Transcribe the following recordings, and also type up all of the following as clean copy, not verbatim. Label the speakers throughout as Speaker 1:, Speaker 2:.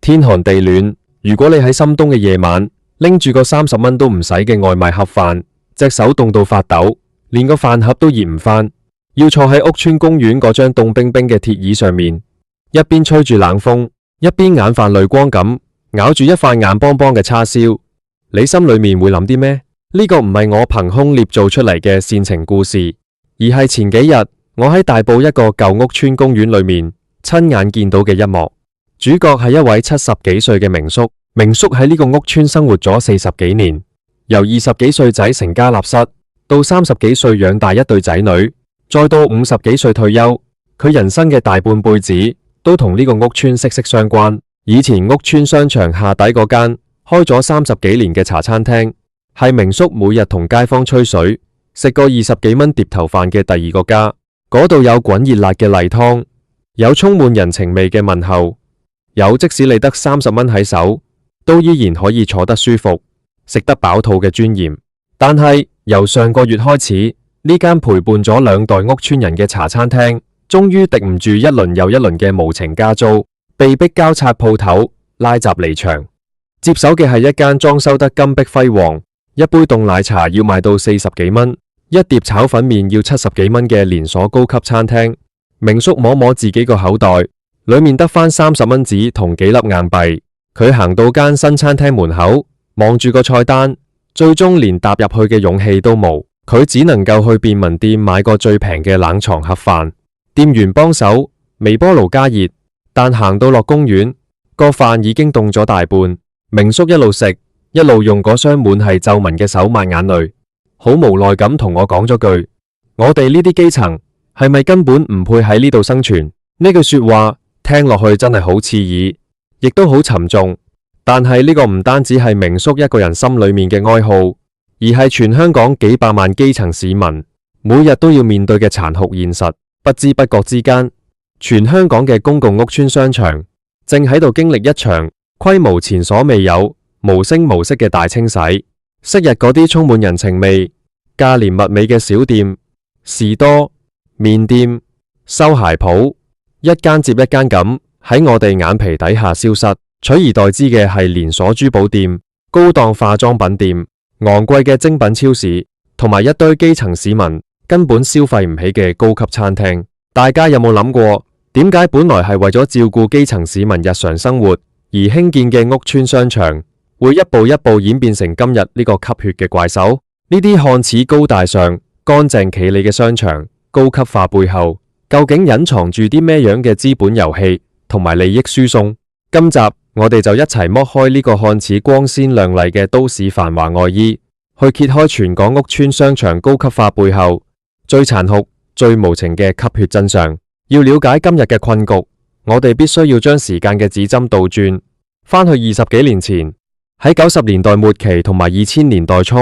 Speaker 1: 天寒地暖，如果你喺深冬嘅夜晚拎住個30蚊都唔使嘅外賣盒飯，隻手凍到發抖，連個飯盒都熱唔返，要坐喺屋村公園嗰張凍冰冰嘅鐵椅上面，一邊吹住冷風，一邊眼泛淚光咁咬住一塊硬邦邦嘅叉燒，你心裏面會諗啲咩？呢個唔係我憑空捏造出嚟嘅煽情故事，而係前幾日我喺大埔一個舊屋村公園裏面親眼見到嘅一幕。主角係一位70幾歲嘅名叔，名叔喺呢個屋村生活咗40幾年，由20幾歲仔成家立室，到30幾歲養大一對仔女，再到50幾歲退休，佢人生嘅大半輩子都同呢個屋村息息相關。以前屋村商場下底嗰間開咗30幾年嘅茶餐廳，係名叔每日同街坊吹水，食過20幾蚊碟頭飯嘅第二個家。嗰度有滾熱辣嘅例湯，有充滿人情味嘅問候，有即使你得30蚊喺手，都依然可以坐得舒服、食得飽肚嘅尊嚴。但係由上個月開始，呢間陪伴咗2代屋村人嘅茶餐廳，終於敵唔住一輪又一輪嘅無情加租，被逼交拆鋪頭，拉閘離場。接手嘅係一間裝修得金碧輝煌，一杯凍奶茶要賣到40幾蚊，一碟炒粉麵要70幾蚊嘅連鎖高級餐廳。名叔摸摸自己個口袋，裏面得返30蚊紙同幾粒硬幣。佢行到間新餐廳門口，望住個菜單，最終連踏入去嘅勇氣都冇。佢只能夠去便民店買個最平嘅冷藏盒飯。店員幫手微波爐加熱，但行到落公園，個飯已經凍咗大半。名叔一路食，一路用嗰雙滿係皺紋嘅手抹眼淚，好無奈咁同我講咗句：我哋呢啲基層係咪根本唔配喺呢度生存？呢句說話聽落去真係好刺耳，亦都好沉重。但係呢個唔單止係名叔一個人心裏面嘅哀號，而係全香港幾百萬基層市民每日都要面對嘅殘酷現實。不知不覺之間，全香港嘅公共屋邨商場正喺度經歷一場規模前所未有、無聲無息嘅大清洗。昔日嗰啲充滿人情味、價廉物美嘅小店、士多、麵店、修鞋鋪，一間接一間咁喺我哋眼皮底下消失，取而代之嘅係連鎖珠寶店、高檔化妝品店、昂貴嘅精品超市，同埋一堆基層市民根本消費唔起嘅高級餐廳。大家有冇諗過，點解本來係為咗照顧基層市民日常生活而興建嘅屋邨商場，會一步一步演變成今日呢個吸血嘅怪獸？呢啲看似高大上、乾淨企理嘅商場高級化背後，究竟隱藏住啲咩樣嘅資本遊戲同埋利益輸送？今集我哋就一齊剝開呢個看似光鮮亮麗嘅都市繁華外衣，去揭開全港屋邨商場高級化背後最殘酷、最無情嘅吸血真相。要了解今日嘅困局，我哋必須要將時間嘅指針倒轉，返去20幾年前。喺90年代末期同埋2000年代初，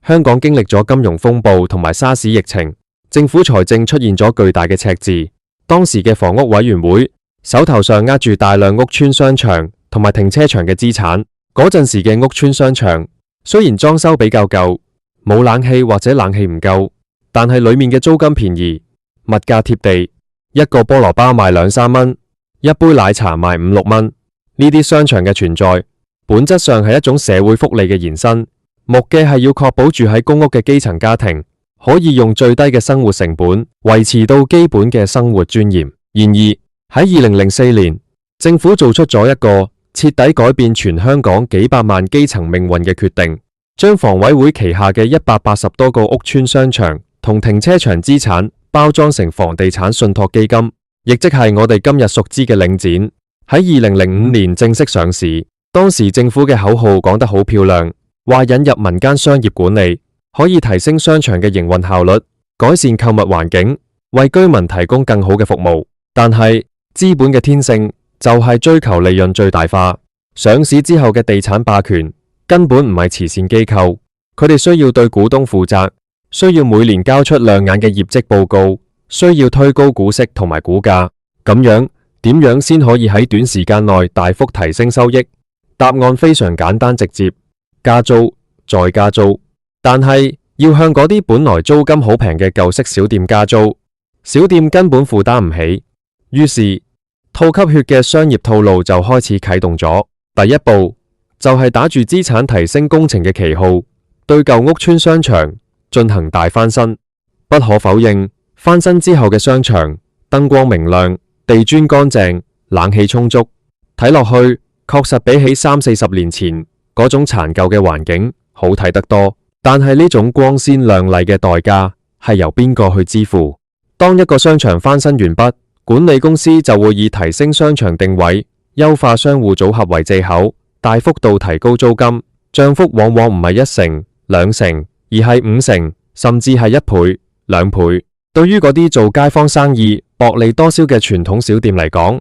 Speaker 1: 香港經歷咗金融風暴同埋沙士疫情，政府財政出現咗巨大嘅赤字。當時嘅房屋委員會手頭上握住大量屋邨商場同埋停車場嘅資產。嗰陣時嘅屋邨商場雖然裝修比較舊，冇冷氣或者冷氣唔夠，但係裏面嘅租金便宜，物價貼地，一個菠蘿包賣2、3蚊，一杯奶茶賣5、6蚊。呢啲商場嘅存在，本質上係一種社會福利嘅延伸，目的係要確保住喺公屋嘅基層家庭可以用最低嘅生活成本維持到基本嘅生活尊嚴。然而喺2004年，政府做出咗一個徹底改變全香港幾百萬基層命運嘅決定，將房委會旗下嘅180多個屋邨商場同停車場資產包裝成房地產信託基金，亦即係我哋今日熟知嘅領展。喺2005年正式上市。當時政府嘅口號講得好漂亮，話引入民間商業管理，可以提升商場嘅營運效率，改善購物環境，為居民提供更好嘅服務。但係資本嘅天性就係追求利潤最大化。上市之後嘅地產霸權根本唔係慈善機構，佢哋需要對股東負責，需要每年交出亮眼嘅業績報告，需要推高股息同埋股價。咁樣點樣先可以喺短時間內大幅提升收益？答案非常簡單直接，加租再加租。但係要向嗰啲本來租金好平嘅舊式小店加租，小店根本負擔唔起。於是吐吸血嘅商業套路就開始啟動咗。第一步就係打住資產提升工程嘅旗號，對舊屋邨商場進行大翻新。不可否認，翻新之後嘅商場燈光明亮，地磚乾淨，冷氣充足，睇落去確實比起30-40年前嗰種殘舊嘅環境好睇得多。但係呢種光鮮亮麗嘅代價係由邊個去支付？當一個商場翻新完畢，管理公司就會以提升商場定位、優化商戶組合為借口，大幅度提高租金，漲幅往往唔係1成、2成，而係5成，甚至係1倍、2倍。對於嗰啲做街坊生意薄利多銷嘅傳統小店嚟講，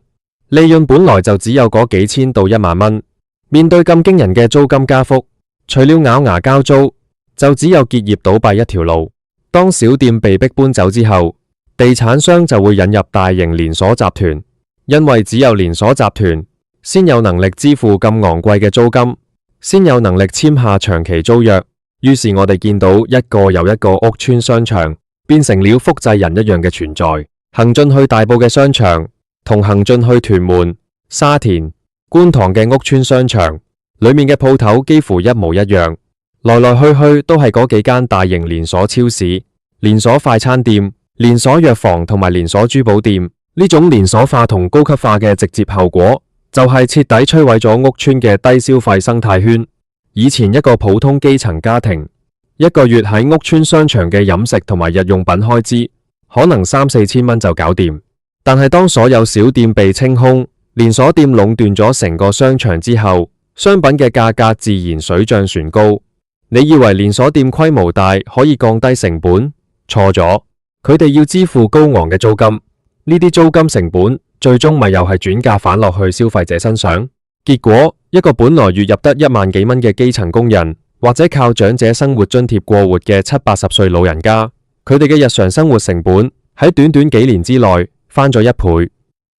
Speaker 1: 利潤本來就只有嗰幾千到1萬蚊，面對咁驚人嘅租金加幅，除了咬牙交租，就只有結業倒閉一條路。當小店被逼搬走之後，地產商就會引入大型連鎖集團，因為只有連鎖集團先有能力支付咁昂貴嘅租金，先有能力簽下長期租約。於是我哋見到一個又一個屋邨商場變成了複製人一樣嘅存在。行進去大埔嘅商場同行進去屯門、沙田、觀塘嘅屋邨商場，裏面嘅鋪頭幾乎一模一樣，來來去去都係嗰幾間大型連鎖超市、連鎖快餐店、連鎖藥房同埋連鎖珠寶店。呢種連鎖化同高級化嘅直接後果，就係徹底摧毀咗屋邨嘅低消費生態圈。以前一個普通基層家庭，一個月喺屋邨商場嘅飲食同埋日用品開支，可能3-4千蚊就搞掂。但係當所有小店被清空，連鎖店壟斷咗成個商場之後，商品嘅價格自然水漲船高。你以為連鎖店規模大可以降低成本？錯咗，佢哋要支付高昂嘅租金。呢啲租金成本最終咪又係轉嫁返落去消費者身上。結果一個本來月入得1萬幾蚊嘅基層工人，或者靠長者生活津貼過活嘅70-80歲老人家，佢哋嘅日常生活成本喺短短幾年之內翻咗1倍，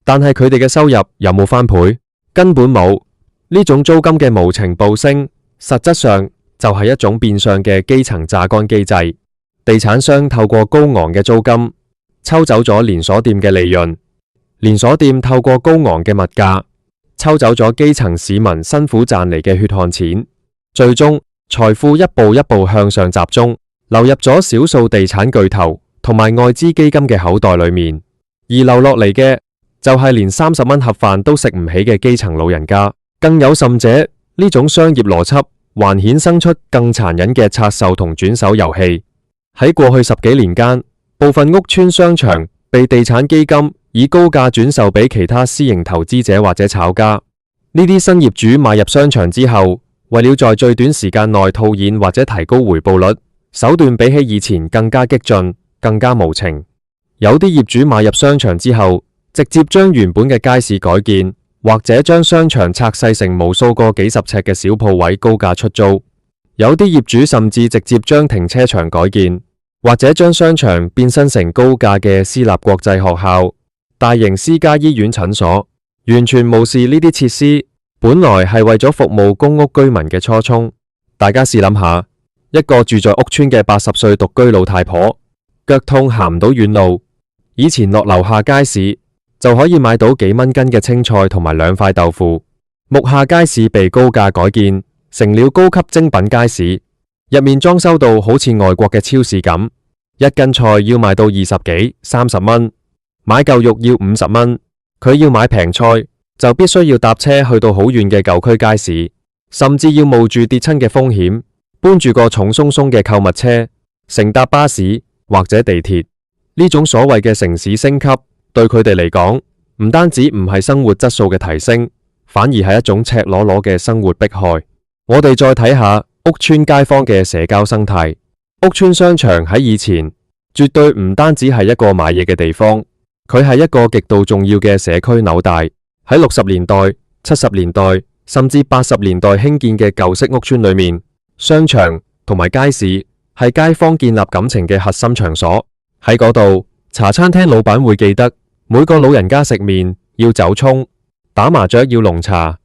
Speaker 1: 但係佢哋嘅收入有冇翻倍？根本冇。呢種租金嘅無情暴升，實質上就係一種變相嘅基層榨乾機制。地產商透過高昂嘅租金抽走咗連鎖店嘅利潤，連鎖店透過高昂嘅物價抽走咗基層市民辛苦賺嚟嘅血汗錢，最終財富一步一步向上集中，流入咗少數地產巨頭同埋外資基金嘅口袋裏面，而流落嚟嘅就係連30蚊盒飯都食唔起嘅基層老人家。更有甚者，呢種商業邏輯還衍生出更殘忍嘅拆售同轉手遊戲。喺過去10幾年間，部分屋邨商場被地產基金以高價轉售俾其他私營投資者或者炒家。呢啲新業主買入商場之後，為了在最短時間內套現或者提高回報率，手段比起以前更加激進，更加無情。有啲業主買入商場之後，直接將原本嘅街市改建，或者將商場拆細成無數個幾十尺嘅小鋪位高價出租。有啲業主甚至直接將停車場改建，或者將商場變身成高價嘅私立國際學校、大型私家醫院診所，完全無視呢啲設施本來係為咗服務公屋居民嘅初衷。大家試諗下，一個住在屋邨嘅80歲獨居老太婆，腳痛行唔到遠路，以前落樓下街市就可以買到幾蚊斤嘅青菜同埋2塊豆腐。木下街市被高價改建成了高級精品街市，入面裝修到好似外國嘅超市咁，一斤菜要賣到20幾、30蚊，買嚿肉要50蚊。佢要買平菜就必須要搭車去到好遠嘅舊區街市，甚至要冒住跌親嘅風險，搬住個重鬆鬆嘅購物車，乘搭巴士或者地鐵。呢種所謂嘅城市升級，對佢哋嚟講，唔單止唔係生活質素嘅提升，反而係一種赤裸裸嘅生活迫害。我哋再睇下屋邨街坊嘅社交生態。屋邨商場喺以前絕對唔單止係一個買嘢嘅地方，佢係一個極度重要嘅社區紐帶。喺60年代、70年代甚至80年代興建嘅舊式屋邨裏面，商場同埋街市係街坊建立感情嘅核心場所。喺嗰度，茶餐廳老闆會記得每個老人家食麵要走蔥，打麻雀要濃茶，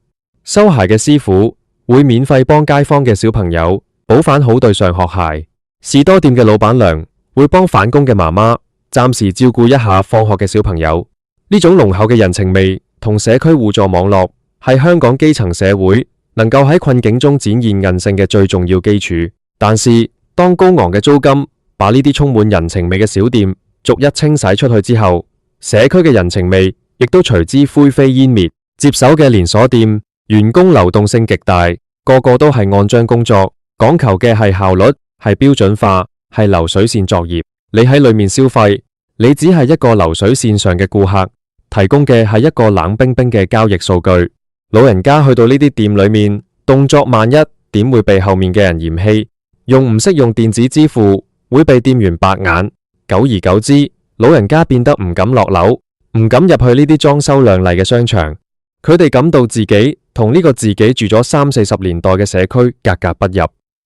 Speaker 1: 修鞋嘅師傅會免費幫街坊嘅小朋友補返好對上學鞋，士多店嘅老闆娘會幫返工嘅媽媽暫時照顧一下放學嘅小朋友。呢種濃厚嘅人情味同社區互助網絡，係香港基層社會能夠喺困境中展現韌性嘅最重要基礎。但是，當高昂嘅租金把呢啲充滿人情味嘅小店逐一清洗出去之後，社區嘅人情味亦都隨之灰飛煙滅。接手嘅連鎖店員工流動性極大，個個都係按章工作，講求嘅係效率，係標準化，係流水線作業。你喺裏面消費，你只係一個流水線上嘅顧客，提供嘅係一個冷冰冰嘅交易數據。老人家去到呢啲店裏面，動作萬一點會被後面嘅人嫌棄？用唔識用電子支付會被店員白眼。久而久之，老人家變得唔敢落樓，唔敢入去呢啲裝修亮麗嘅商場。佢哋感到自己同呢個自己住咗30-40年代嘅社區格格不入，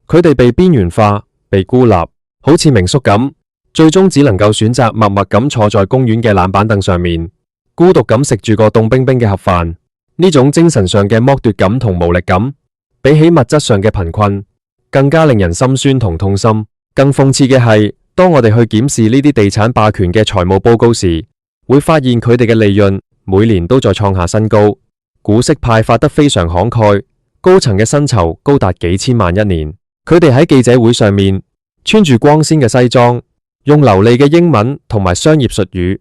Speaker 1: 佢哋被邊緣化，被孤立，好似名宿咁，最終只能夠選擇默默咁坐在公園嘅冷板凳上面，孤獨咁食住個凍冰冰嘅盒飯。呢種精神上嘅剝奪感同無力感，比起物質上嘅貧困，更加令人心酸同痛心。更諷刺嘅係，當我哋去檢視呢啲地產霸權嘅財務報告時，會發現佢哋嘅利潤每年都在創下新高。股息派發得非常慷慨，高層嘅薪酬高達幾千萬一年。佢哋喺記者會上面穿住光鮮嘅西裝，用流利嘅英文同埋商業術語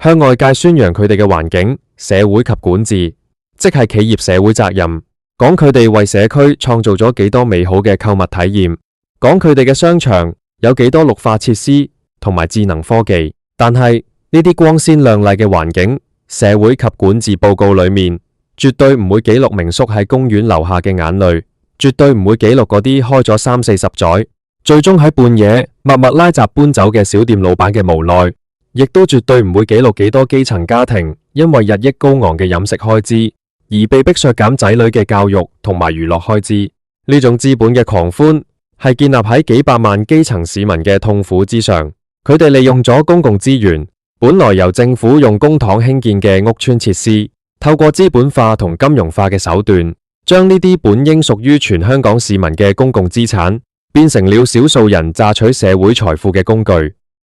Speaker 1: 向外界宣揚佢哋嘅環境、社會及管治，即係企業社會責任。講佢哋為社區創造咗幾多美好嘅購物體驗，講佢哋嘅商場有幾多綠化設施同埋智能科技。但係呢啲光鮮亮麗嘅環境、社會及管治報告裏面，絕對唔會記錄名宿喺公園留下嘅眼淚，絕對唔會記錄嗰啲開咗30-40載，最終喺半夜默默拉閘搬走嘅小店老闆嘅無奈，亦都絕對唔會記錄幾多基層家庭因為日益高昂嘅飲食開支而被迫削減仔女嘅教育同埋娛樂開支。呢種資本嘅狂歡係建立喺幾百萬基層市民嘅痛苦之上。佢哋利用咗公共資源，本來由政府用公帑興建嘅屋邨設施，透過資本化同金融化嘅手段，將呢啲本應屬於全香港市民嘅公共資產，變成了少數人榨取社會財富嘅工具。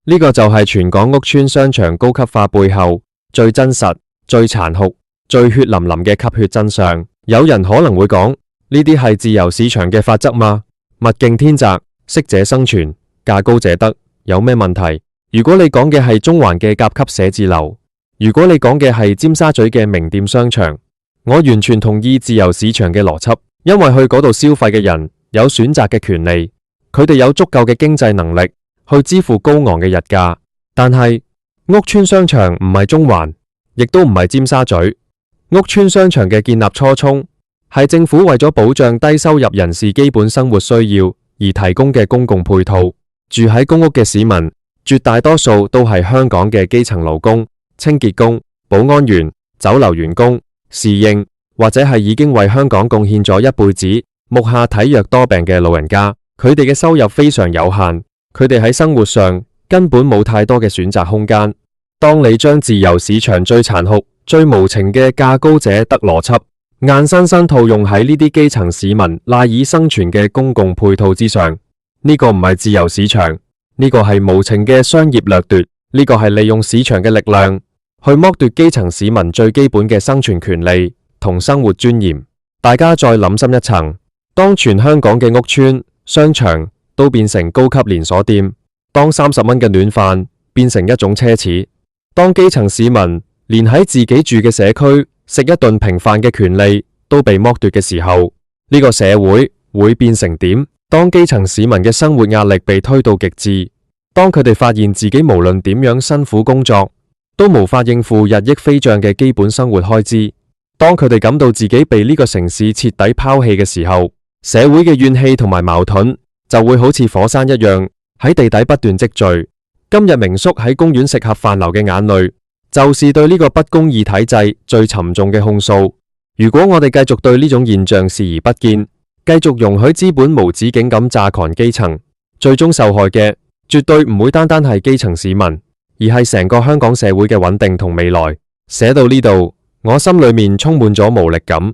Speaker 1: 呢個就係全港屋邨商場高級化背後最真實、最殘酷、最血淋淋嘅吸血真相。有人可能會講，呢啲係自由市場嘅法則嗎？物競天擇，適者生存，價高者得，有咩問題？如果你講嘅係中環嘅甲級寫字樓，如果你講嘅係尖沙咀嘅名店商場，我完全同意自由市場嘅邏輯，因為去嗰度消費嘅人有選擇嘅權利，佢哋有足夠嘅經濟能力去支付高昂嘅日價。但係屋邨商場唔係中環，亦都唔係尖沙咀。屋邨商場嘅建立初衷係政府為咗保障低收入人士基本生活需要而提供嘅公共配套。住喺公屋嘅市民絕大多數都係香港嘅基層勞工、清潔工、保安員、酒樓員工、侍應，或者係已經為香港貢獻咗一輩子、目下體弱多病嘅老人家。佢哋嘅收入非常有限，佢哋喺生活上根本冇太多嘅選擇空間。當你將自由市場最殘酷、最無情嘅價高者得邏輯，硬生生套用喺呢啲基層市民賴以生存嘅公共配套之上，呢個唔係自由市場，呢個係無情嘅商業掠奪，呢個係利用市場嘅力量去剝奪基層市民最基本嘅生存權利同生活尊嚴。大家再諗深一層，當全香港嘅屋邨、商場都變成高級連鎖店，當30蚊嘅暖飯變成一種奢侈，當基層市民連喺自己住嘅社區食一頓平飯嘅權利都被剝奪嘅時候，呢個社會變成點？當基層市民嘅生活壓力被推到極致，當佢哋發現自己無論點樣辛苦工作，都無法應付日益飛漲嘅基本生活開支，當佢哋感到自己被呢個城市徹底拋棄嘅時候，社會嘅怨氣同埋矛盾就會好似火山一樣喺地底不斷積聚。今日名宿喺公園食盒飯流嘅眼淚，就是對呢個不公義體制最沉重嘅控訴。如果我哋繼續對呢種現象視而不見，繼續容許資本無止境咁榨乾基層，最終受害嘅絕對唔會單單係基層市民，而係成個香港社會嘅穩定同未來。寫到呢度，我心裏面充滿咗無力感，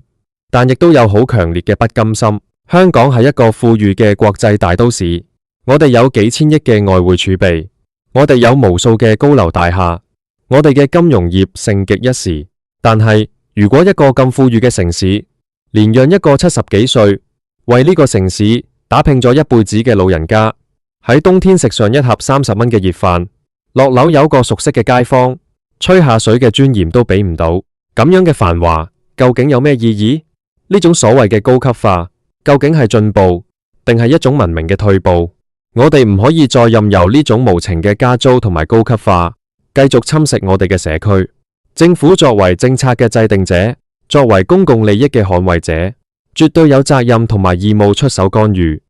Speaker 1: 但亦都有好強烈嘅不甘心。香港係一個富裕嘅國際大都市，我哋有幾千億嘅外匯儲備，我哋有無數嘅高樓大廈，我哋嘅金融業盛極一時。但係如果一個咁富裕嘅城市，連讓一個70幾歲為呢個城市打拼咗一輩子嘅老人家，喺冬天食上一盒30蚊嘅熱飯，落樓有個熟悉嘅街坊，吹下水嘅尊嚴都俾唔到，咁樣嘅繁華究竟有咩意義？呢種所謂嘅高級化，究竟係進步，定係一種文明嘅退步？我哋唔可以再任由呢種無情嘅加租同埋高級化繼續侵蝕我哋嘅社區。政府作為政策嘅制定者，作為公共利益嘅捍衛者，絕對有責任同埋義務出手干預。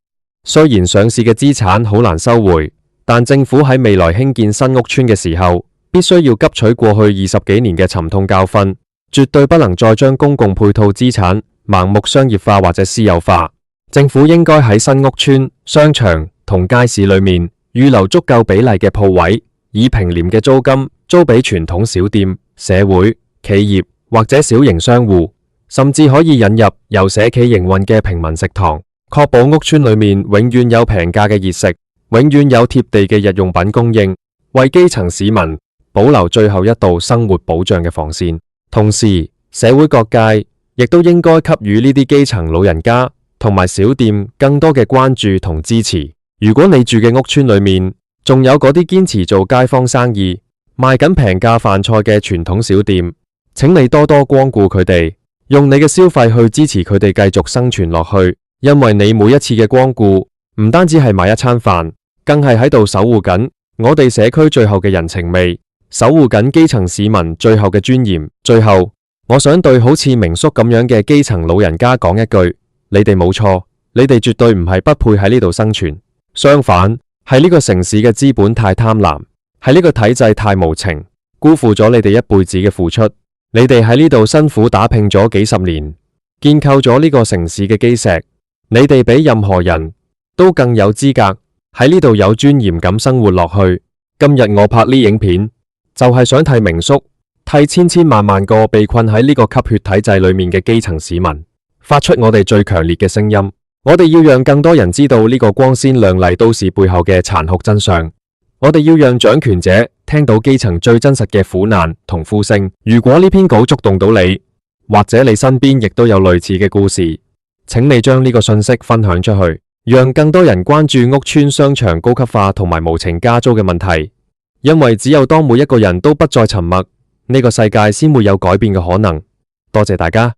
Speaker 1: 雖然上市嘅資產好難收回，但政府喺未來興建新屋邨嘅時候，必須要急取過去20幾年嘅沉痛教訓，絕對不能再將公共配套資產盲目商業化或者私有化。政府應該喺新屋邨、商場同街市裏面預留足夠比例嘅鋪位，以平廉嘅租金租俾傳統小店、社會企業或者小型商戶，甚至可以引入由社企營運嘅平民食堂，確保屋邨裏面永遠有平價嘅熱食，永遠有貼地嘅日用品供應，為基層市民保留最後一道生活保障嘅防線。同時，社會各界亦都應該給予呢啲基層老人家同埋小店更多嘅關注同支持。如果你住嘅屋邨裏面仲有嗰啲堅持做街坊生意，賣緊平價飯菜嘅傳統小店，請你多多光顧佢哋，用你嘅消費去支持佢哋繼續生存落去。因為你每一次嘅光顧，唔單止係買一餐飯，更係喺度守護緊我哋社區最後嘅人情味，守護緊基層市民最後嘅尊嚴。最後，我想對好似明叔咁樣嘅基層老人家講一句：你哋冇錯，你哋絕對唔係不配喺呢度生存。相反，係呢個城市嘅資本太貪婪，係呢個體制太無情，辜負咗你哋一輩子嘅付出。你哋喺呢度辛苦打拼咗幾十年，建構咗呢個城市嘅基石。你哋比任何人都更有資格喺呢度有尊嚴咁生活落去。今日我拍呢影片，就係想替明叔，替千千萬萬個被困喺呢個吸血體制裏面嘅基層市民，發出我哋最強烈嘅聲音。我哋要讓更多人知道呢個光鮮亮麗都市背後嘅殘酷真相。我哋要讓掌權者聽到基層最真實嘅苦難同呼聲。如果呢篇稿觸動到你，或者你身邊亦都有類似嘅故事，請你將呢個信息分享出去，讓更多人關注屋邨商場高級化同埋無情加租嘅問題。因為只有當每一個人都不再沉默，呢個世界先會有改變嘅可能。多謝大家。